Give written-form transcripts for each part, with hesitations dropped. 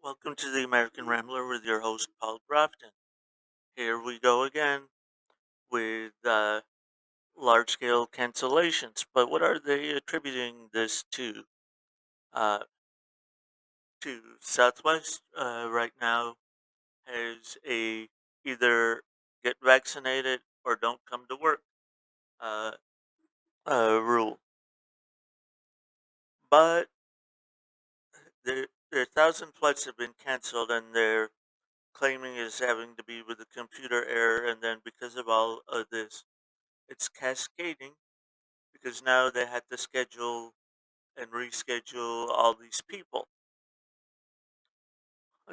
Welcome to the American Rambler with your host, Paul Grafton. Here we go again with large scale cancellations. But what are they attributing this to? Uh, to Southwest right now has a either get vaccinated or don't come to work uh, rule. But their thousand flights have been canceled and they're claiming is having to be with a computer error. And then because of all of this, it's cascading because now they had to schedule and reschedule all these people.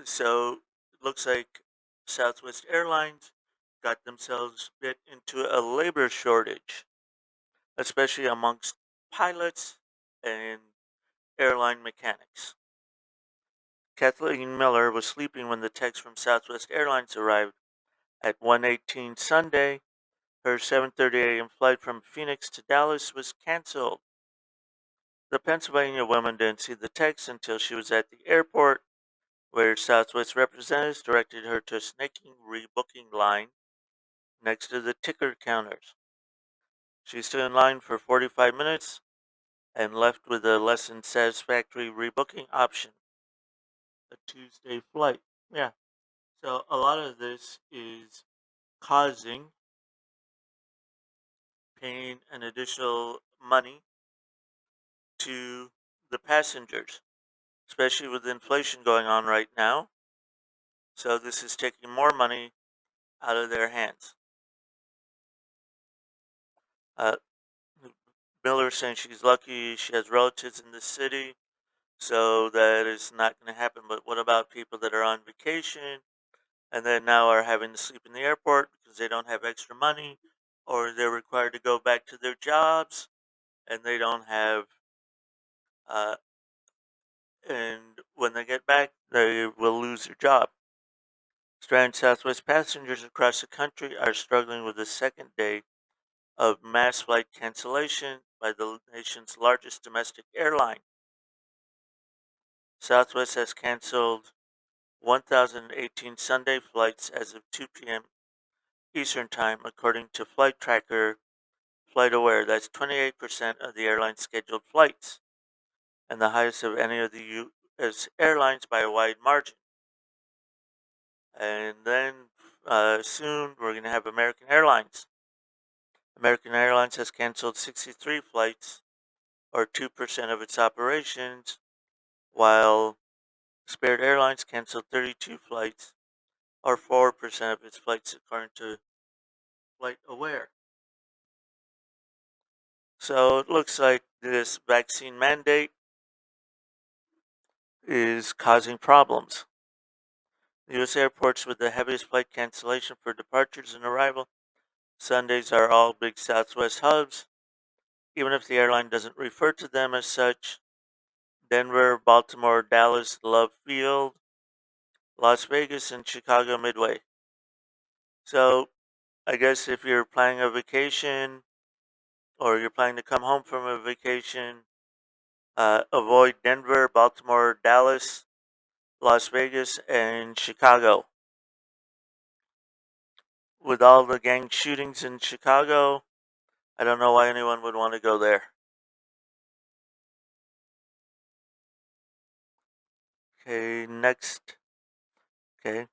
So it looks like Southwest Airlines got themselves bit into a labor shortage, especially amongst pilots and airline mechanics. Kathleen Miller was sleeping when the text from Southwest Airlines arrived at 1:18 Sunday. Her 7:30 a.m. flight from Phoenix to Dallas was canceled. The Pennsylvania woman didn't see the text until she was at the airport, where Southwest representatives directed her to a snaking rebooking line next to the ticket counters. She stood in line for 45 minutes and left with a less than satisfactory rebooking option, a Tuesday flight. Yeah, so a lot of this is causing paying an additional money to the passengers, especially with inflation going on right now. So this is taking more money out of their hands. Uh, Miller saying she's lucky she has relatives in the city, so that is not going to happen. But what about people that are on vacation and then now are having to sleep in the airport because they don't have extra money, or they're required to go back to their jobs and they don't have, uh, and when they get back, they will lose their job. Stranded Southwest passengers across the country are struggling with the second day of mass flight cancellation by the nation's largest domestic airline. Southwest has canceled 1,018 Sunday flights as of 2 p.m. Eastern Time, according to flight tracker FlightAware. That's 28% of the airline's scheduled flights, and the highest of any of the U.S. airlines by a wide margin. And then soon we're going to have American Airlines. American Airlines has canceled 63 flights, or 2% of its operations, while Spirit Airlines canceled 32 flights, or 4% of its flights, according to FlightAware. So it looks like this vaccine mandate is causing problems. The U.S. airports with the heaviest flight cancellation for departures and arrival Sundays are all big Southwest hubs, even if the airline doesn't refer to them as such. Denver, Baltimore, Dallas, Love Field, Las Vegas, and Chicago Midway. So I guess if you're planning a vacation or you're planning to come home from a vacation, avoid Denver, Baltimore, Dallas, Las Vegas, and Chicago. With all the gang shootings in Chicago, I don't know why anyone would want to go there. Okay, next. Okay.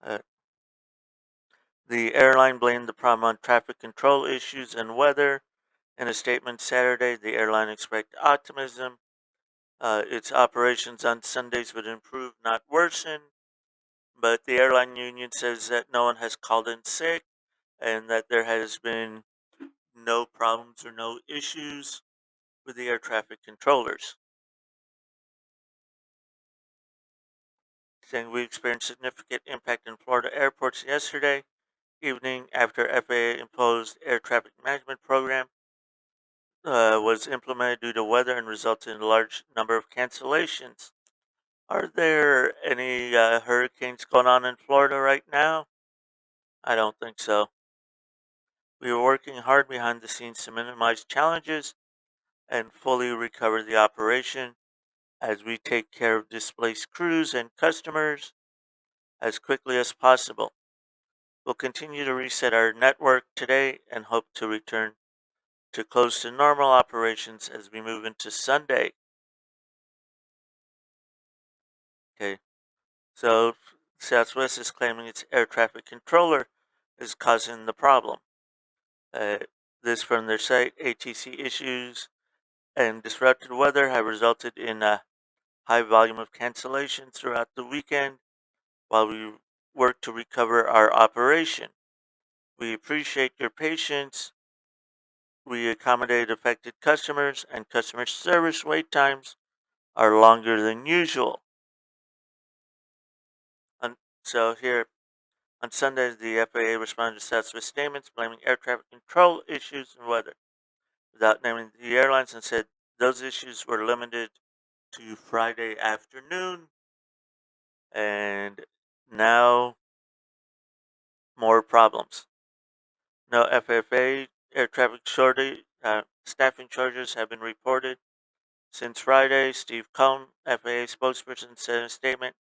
Uh, the airline blamed the problem on traffic control issues and weather. In a statement Saturday, the airline expressed optimism. Its operations on Sundays would improve, not worsen. But the airline union says that no one has called in sick and that there has been no problems or no issues with the air traffic controllers. Saying we experienced significant impact in Florida airports yesterday evening after FAA imposed air traffic management program was implemented due to weather and resulted in a large number of cancellations. Are there any hurricanes going on in Florida right now? I don't think so. We are working hard behind the scenes to minimize challenges and fully recover the operation. as we take care of displaced crews and customers as quickly as possible. We'll continue to reset our network today and hope to return to close to normal operations as we move into Sunday. Okay, so Southwest is claiming its air traffic controller is causing the problem. Uh, this from their site, ATC issues and disrupted weather have resulted in a high volume of cancellations throughout the weekend while we work to recover our operation. We appreciate your patience. We accommodate affected customers, and customer service wait times are longer than usual. And so here on Sunday, the FAA responded to Southwest statements blaming air traffic control issues and weather, without naming the airlines, and said those issues were limited to Friday afternoon, and now more problems. No FFA air traffic shortage, staffing charges have been reported since Friday. Steve Cohn, FAA spokesperson, said in a statement,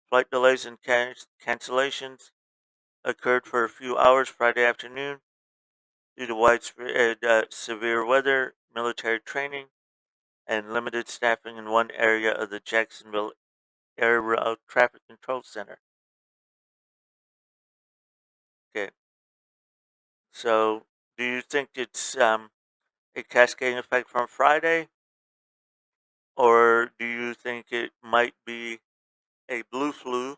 flight delays and cancellations occurred for a few hours Friday afternoon due to widespread severe weather, military training, and limited staffing in one area of the Jacksonville Air Route Traffic Control Center. Okay, so do you think it's a cascading effect from Friday, or do you think it might be a blue flu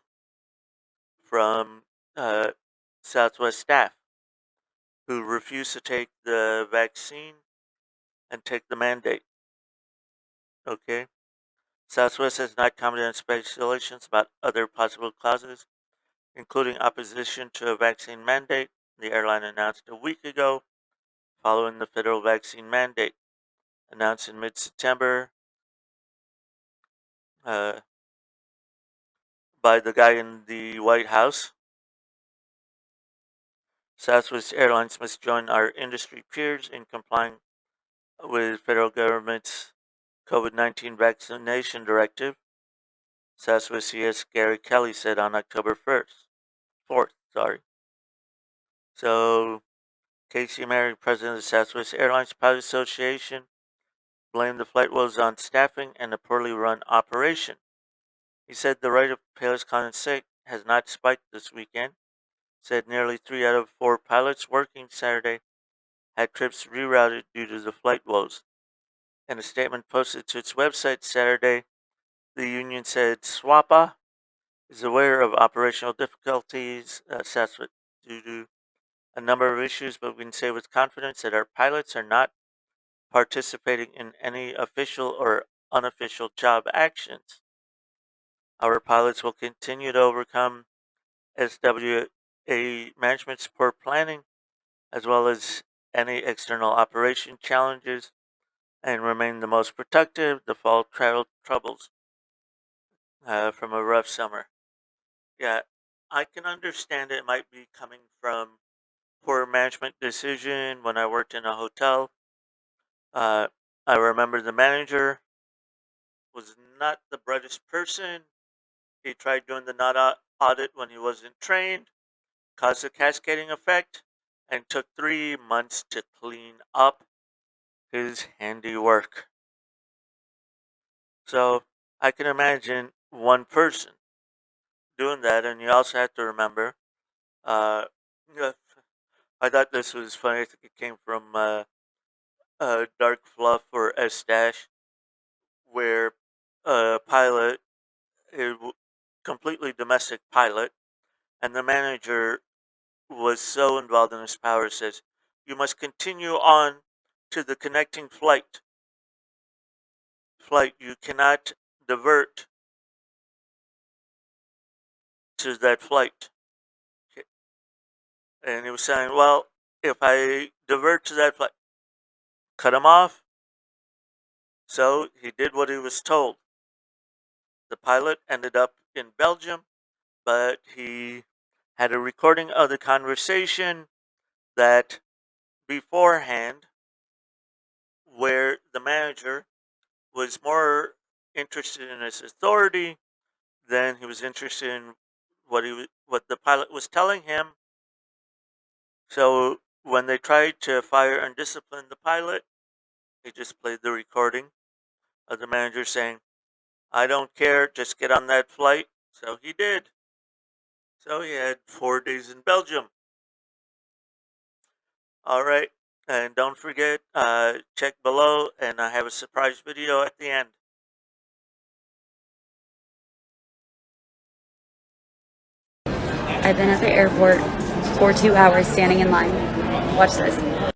from uh, Southwest staff who refused to take the vaccine and take the mandate? Okay. Southwest has not commented on speculations about other possible causes, including opposition to a vaccine mandate the airline announced a week ago following the federal vaccine mandate announced in mid-September uh, by the guy in the White House. Southwest Airlines must join our industry peers in complying with federal government's COVID-19 vaccination directive, Southwest CS Gary Kelly said on October 4th. So, Casey Mary, president of the Southwest Airlines Pilot Association, blamed the flight woes on staffing and a poorly run operation. He said the rate of pilots calling sick has not spiked this weekend. Said nearly 3 out of 4 pilots working Saturday had trips rerouted due to the flight woes. In a statement posted to its website Saturday, the union said SWAPA is aware of operational difficulties assessment due to a number of issues, but we can say with confidence that our pilots are not participating in any official or unofficial job actions. Our pilots will continue to overcome SWA management support planning as well as any external operation challenges and remain the most productive. The fall travel troubles from a rough summer. Yeah, I can understand it might be coming from poor management decision when I worked in a hotel. Uh, I remember the manager was not the brightest person. He tried doing the not audit when he wasn't trained, caused a cascading effect, and took 3 months to clean up his handiwork. So I can imagine one person doing that, and you also have to remember. Uh, yeah, I thought this was funny. I think it came from Dark Fluff or S Dash, where a pilot, a completely domestic pilot, and the manager was so involved in his power, says, "You must continue on to the connecting flight. You cannot divert to that flight." Okay. And he was saying, "Well, if I divert to that flight, cut him off." So he did what he was told. The pilot ended up in Belgium, but he had a recording of the conversation that beforehand, where the manager was more interested in his authority. Then he was interested in what the pilot was telling him. So when they tried to fire and discipline the pilot, he just played the recording of the manager saying, "I don't care, just get on that flight." So he did. So he had 4 days in Belgium. All right. And don't forget, check below, and I have a surprise video at the end. I've been at the airport for 2 hours standing in line. Watch this.